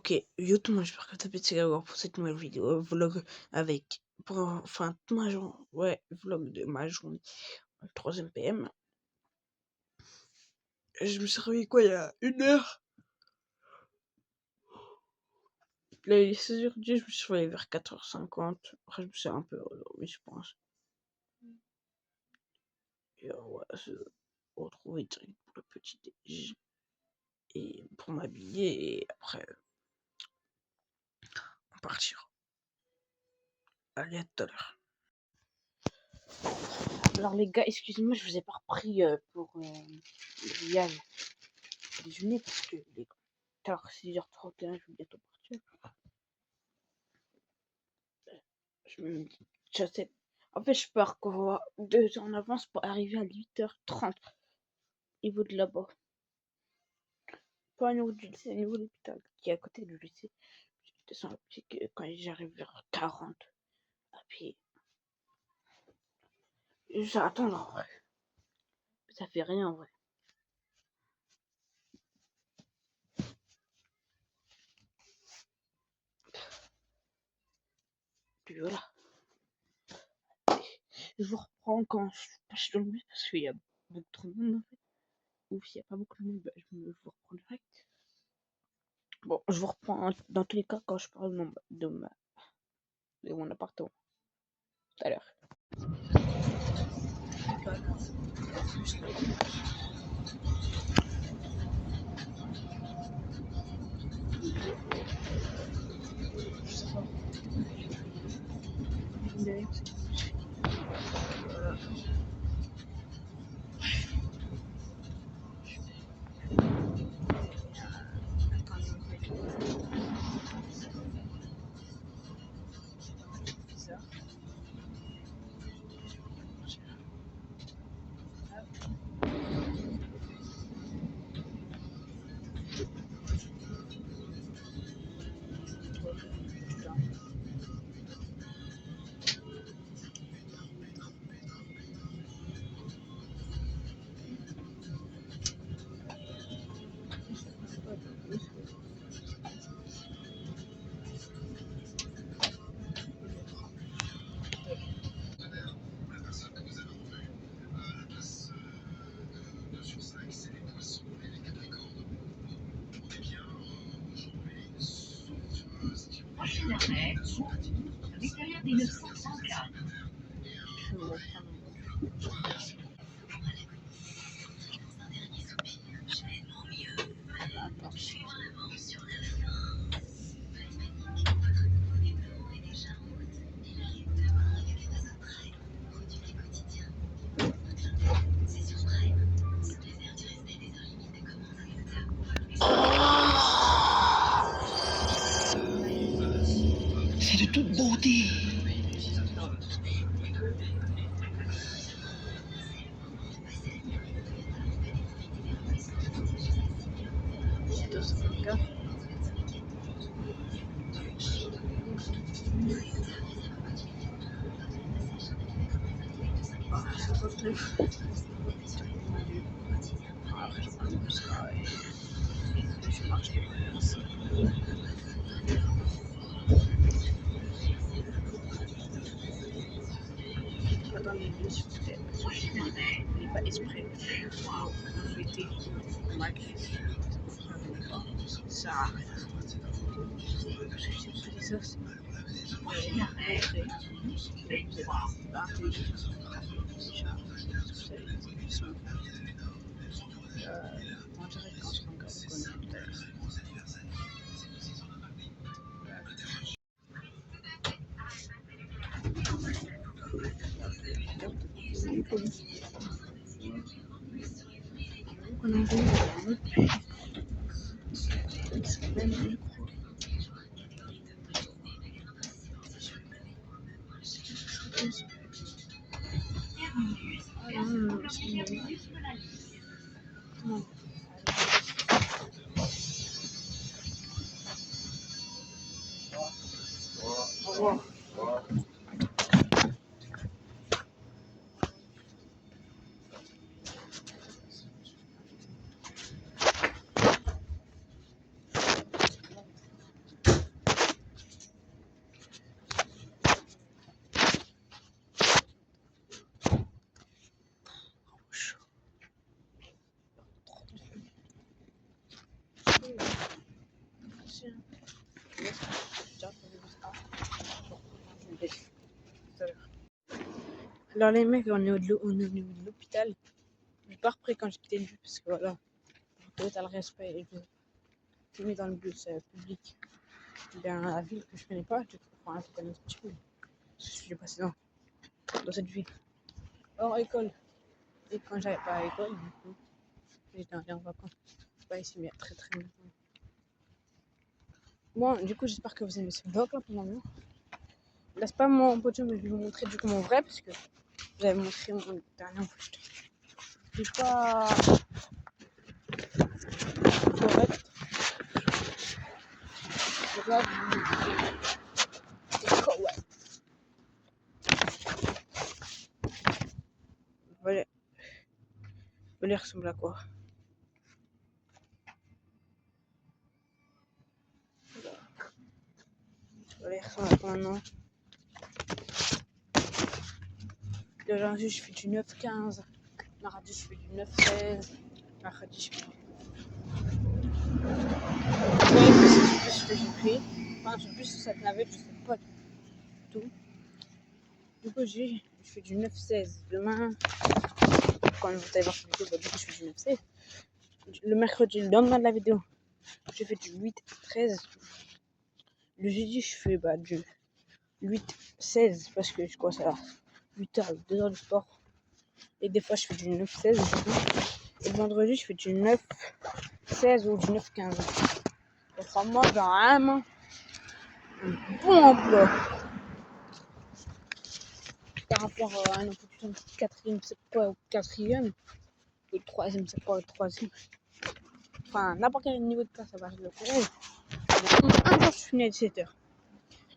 Ok, yo tout le monde, j'espère que t'as pété la pour cette nouvelle vidéo vlog avec, enfin, ma journée, ouais, vlog de ma journée, 3ème PM. Je me suis réveillé quoi, il y a 1 heure. Là, il est 16h10, je me suis réveillé vers 4h50. Après, je me suis un peu endormi, je pense. Et ouais, se retrouver direct pour le petit déj et pour m'habiller et après, on partira. Allez, à tout à l'heure. Alors les gars, excusez-moi, je vous ai pas repris pour le grillage déjeuner parce que il est tard, 6h31, je vais bientôt partir. Je me dis, je sais. En fait, je pars quoi 2 heures en avance pour arriver à 8h30 au niveau de là-bas. Pas au niveau du lycée, au niveau de l'hôpital qui est à côté du lycée. Je descends quand j'arrive vers 40 à pied. J'attends en vrai. Ça fait rien en vrai. Puis voilà. Je vous reprends quand je passe dans le bus parce qu'il y a beaucoup trop de monde en fait. Ou s'il n'y a pas beaucoup de monde, bah, je vous reprends direct. Bon, je vous reprends dans tous les cas quand je parle de mon appartement. Tout à l'heure. Prochain arrêt, Victoria des 934. C'est de toute beauté. Attendez, je suis il n'est pas exprès. Waouh, on était Max. Ça arrête. Parce que si vous faisiez ça, c'est. Prochain arrêt, On dirait qu'on se regarde tout à l'heure. On a vu un autre pays. Au revoir. Alors les mecs, on est au niveau de l'hôpital. J'ai pas repris quand j'ai quitté le bus parce que voilà, pour total respect et que je mis dans le bus public dans la ville que je connais pas, enfin je connais un petit peu. Parce que je suis passé dans cette ville. Hors école. Et quand j'avais pas à l'école, du coup, j'étais allé en vacances. Pas ici, mais il y a très très longtemps. Bon, du coup, j'espère que vous aimez ce vlog là pendant le. Là, c'est pas mon podium, mais je vais vous montrer du coup mon vrai parce que j'avais montré mon dernier photo. Je suis pas correct. Donc là, c'est correct. Voilà. Voilà, il ressemble à quoi? Voilà, il ressemble à quoi maintenant? Aujourd'hui, je fais du 9-15. Mardi, je fais du 9-16. Mercredi, je fais du. Ouais, c'est plus ce que j'ai pris. Enfin, c'est plus cette navette, je sais pas du tout. Du coup, je fais du 9-16. Demain, quand vous allez voir cette vidéo, du coup, je fais du 9-16. Le mercredi, le lendemain de la vidéo, je fais du 8-13. Le jeudi, je fais du 8-16 parce que je commence à 8h, 2h de sport. Et des fois, je fais du 9-16. Et le vendredi, je fais du 9-16 ou du 9-15. Donc, vraiment, j'ai vraiment un bon emploi par rapport à un emploi du temps de quatrième, c'est quoi, ou quatrième, ou troisième, c'est quoi, le troisième. Enfin, n'importe quel niveau de classe, ça va, je le connais. Un jour, je finis à 17h.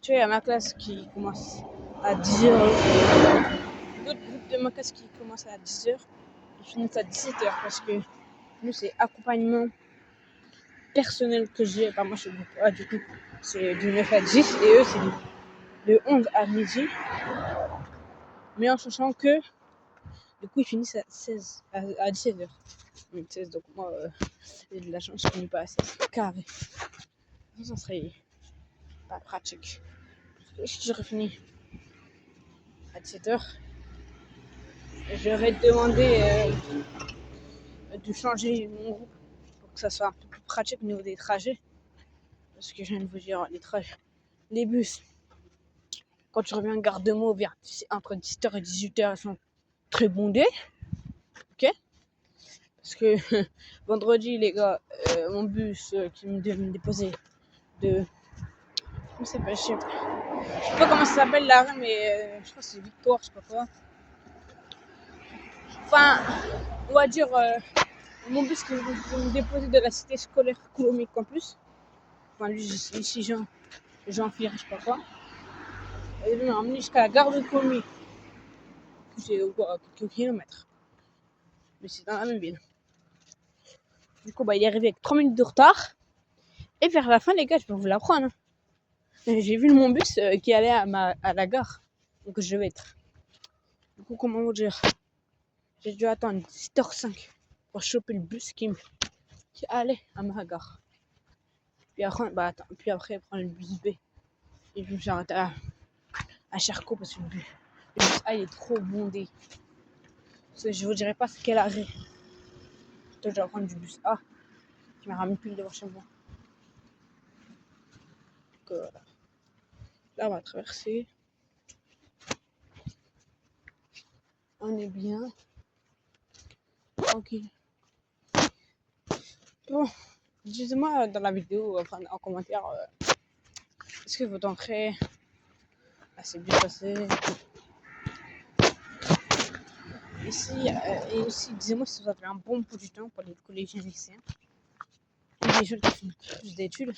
Tu vois, il y a ma classe qui commence à 10h. L'autre groupe de ma classe qui commence à 10h, ils finissent à 17h parce que nous, c'est accompagnement personnel que j'ai. Moi, je suis groupe A, du coup, c'est du 9 à 10 et eux, c'est de 11 à midi. Mais en sachant que, du coup, ils finissent à 17h. 16, donc moi, j'ai de la chance, je finis pas à 16 carré. Ça serait pas pratique. Si j'aurais fini à 17h, j'aurais demandé de changer mon groupe pour que ça soit un peu plus pratique au niveau des trajets. Parce que je viens de vous dire, les trajets, les bus, quand tu reviens à Gare de Meaux entre 17h et 18h, ils sont très bondés. Ok? Parce que vendredi, les gars, mon bus qui me devait me déposer de. Comment ça s'appelle? Je sais pas comment ça s'appelle l'arrêt, mais je crois que c'est Victoire, je sais pas quoi. Enfin, on va dire mon bus qui veut me déposer de la cité scolaire Coulommiers Campus. Enfin, lui, ici, Jean-Philippe, je sais pas quoi. Il m'a emmené jusqu'à la gare de Coulommiers. C'est quelques kilomètres. Mais c'est dans la même ville. Du coup, il est arrivé avec 3 minutes de retard. Et vers la fin, les gars, je peux vous l'apprendre. J'ai vu mon bus qui allait à la gare. Donc, je vais être. Du coup, comment vous dire? J'ai dû attendre 17h05 pour choper le bus qui allait à ma gare. Puis après, prendre le bus B. Et puis, j'ai arrêté à Charcot parce que le bus A il est trop bondé. Parce que je vous dirai pas quel arrêt. Je dois prendre du bus A qui m'a ramené plus devant chez moi. Donc, là, on va traverser. On est bien. Tranquille. Bon, dites-moi dans la vidéo, enfin en commentaire, est-ce que votre entrée s'est bien passée? Et aussi, disez-moi si vous avez un bon peu du temps pour les collégiens et lycéens. Les jeunes qui font plus d'études.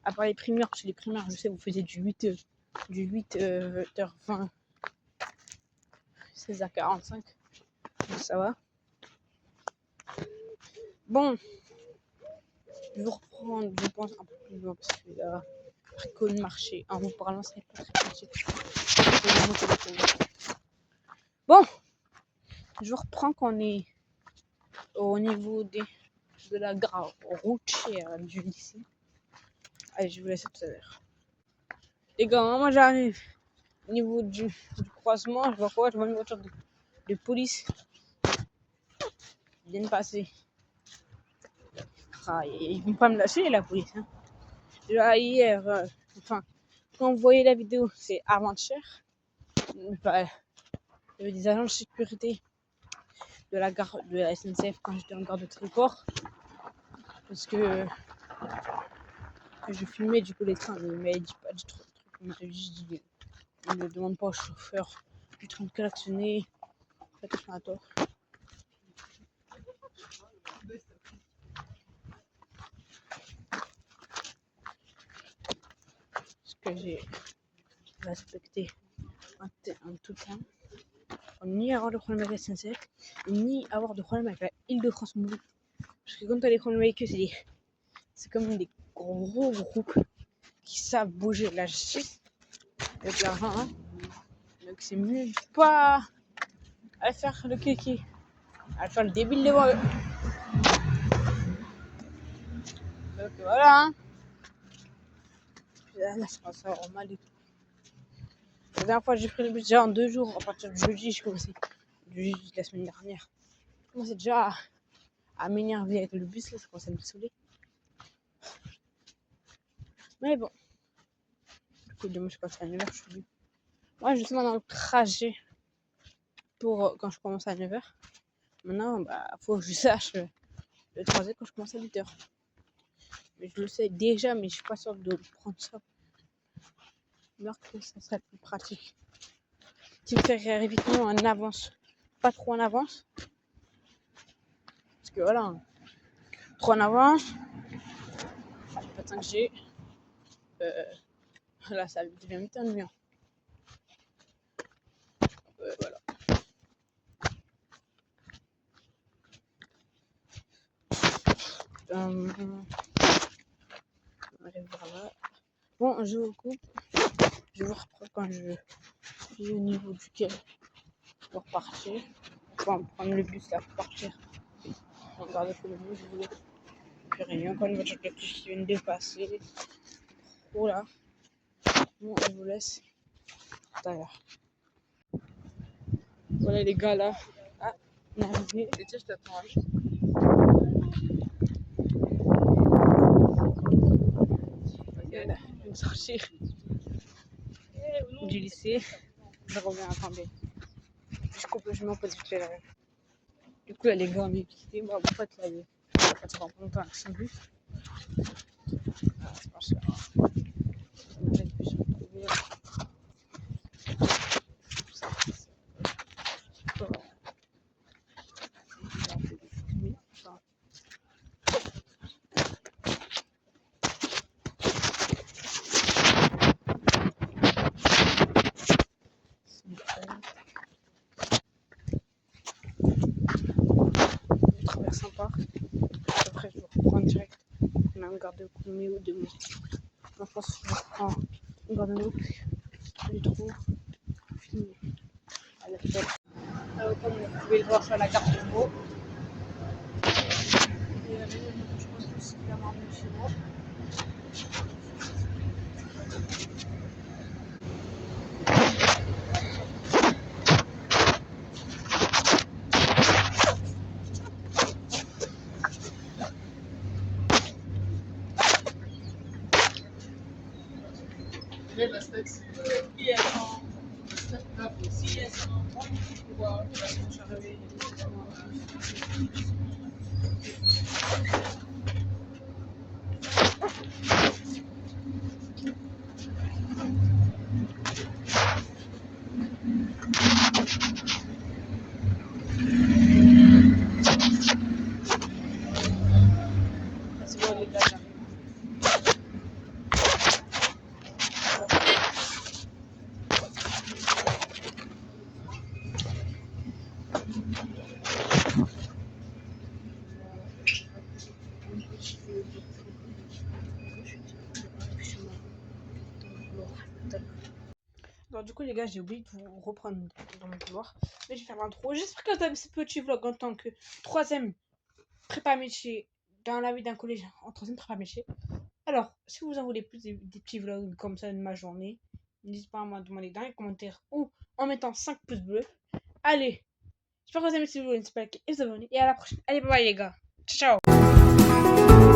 À part les primaires, parce que les primaires, je sais, vous faisiez du 8h20, 16h45. Ça va. Bon, je vais reprendre, je pense, un peu plus loin parce que là, de marché en vous parlant, c'est pas très pratique. Bon, je reprends qu'on est au niveau de la gare routière du lycée. Allez, je vous laisse tout à l'heure. Les gars, moi j'arrive. au niveau du croisement, je vois quoi? Je vois une voiture de police qui vient de passer. Ah, ils vont pas me lâcher, la police. Hein. Déjà hier, enfin, quand vous voyez la vidéo, c'est avant-hier. Bah, il y avait des agents de sécurité de la gare de la SNCF quand j'étais en gare de Tréport. Parce que je filmais du coup les trains, mais il m'avait dit pas du truc. Il m'avait juste dit, il ne demande pas au chauffeur du train de klaxonner. Faites attention à toi. Parce que j'ai respecté en tout temps. Ni avoir de problème avec la SNCF, ni avoir de problème avec la Île-de-France Mobile. Parce que quand tu as des problèmes avec eux, c'est comme des gros groupes qui savent bouger la justice avec l'argent. Hein. Donc c'est mieux pas à faire le kiki, à faire le débile devant eux. Donc voilà. Hein. Là, ça passe vraiment mal du tout. La dernière fois, j'ai pris le bus déjà en 2 jours. À partir du jeudi, j'ai commencé. Du jeudi de la semaine dernière. Je commençais déjà à m'énerver avec le bus, là, ça commençait à me saouler. Mais bon. Écoute, demain, je passe à 9h, je suis venue. Moi, justement, dans le trajet pour quand je commence à 9h. Maintenant, faut que je sache le trajet quand je commence à 8h. Mais je le sais déjà, mais je suis pas sûre de prendre ça. Alors que ça serait plus pratique. Tu me fais arriver en avance. Pas trop en avance. Parce que voilà. Trop en avance. J'ai pas de 5G. Là, ça devient vite ennuyant. Voilà. On arrive par là. Bon, je vous coupe. Je vous reprends quand je suis au niveau duquel pour partir. Enfin, prendre le bus là pour partir. Regardez pour le bus, je voulais. Puis rien, encore une voiture de plus qui vient de dépasser. Voilà. Bon, je vous laisse. Tout à l'heure. Voilà les gars là. Ah, on est arrivé. Et tiens, je t'attends. Voilà, je vais sortir du lycée. Je reviens, attendez. Je coupe, je m'en pose vite fait là. Du coup, là, les gars, on est quittés. Moi, en fait, là, ça prend pas longtemps avec son bus. Ah, c'est pas cher. On arrête de se retrouver. Super sympa. Après, je vais reprendre direct. On a un garde-côte de moi. Je pense que je reprends un garde-côte. Je le trouve. Fini. À la fête. Comme vous pouvez le voir sur la carte de mots. Je pense que c'est bien ramené chez moi. C'est bon, les gars, j'arrive. Alors du coup les gars, j'ai oublié de vous reprendre dans mon couloir, mais je vais faire l'intro. J'espère que vous avez ce petit vlog en tant que troisième prépa métier dans la vie d'un collège en troisième prépa métier. Alors si vous en voulez plus des petits vlogs comme ça de ma journée, N'hésitez pas à me demander dans les commentaires ou en mettant 5 pouces bleus. Allez, j'espère que vous avez aimé cette vidéo, n'hésitez pas à liker et vous abonner. Et à la prochaine. Allez, bye bye les gars. Ciao, ciao.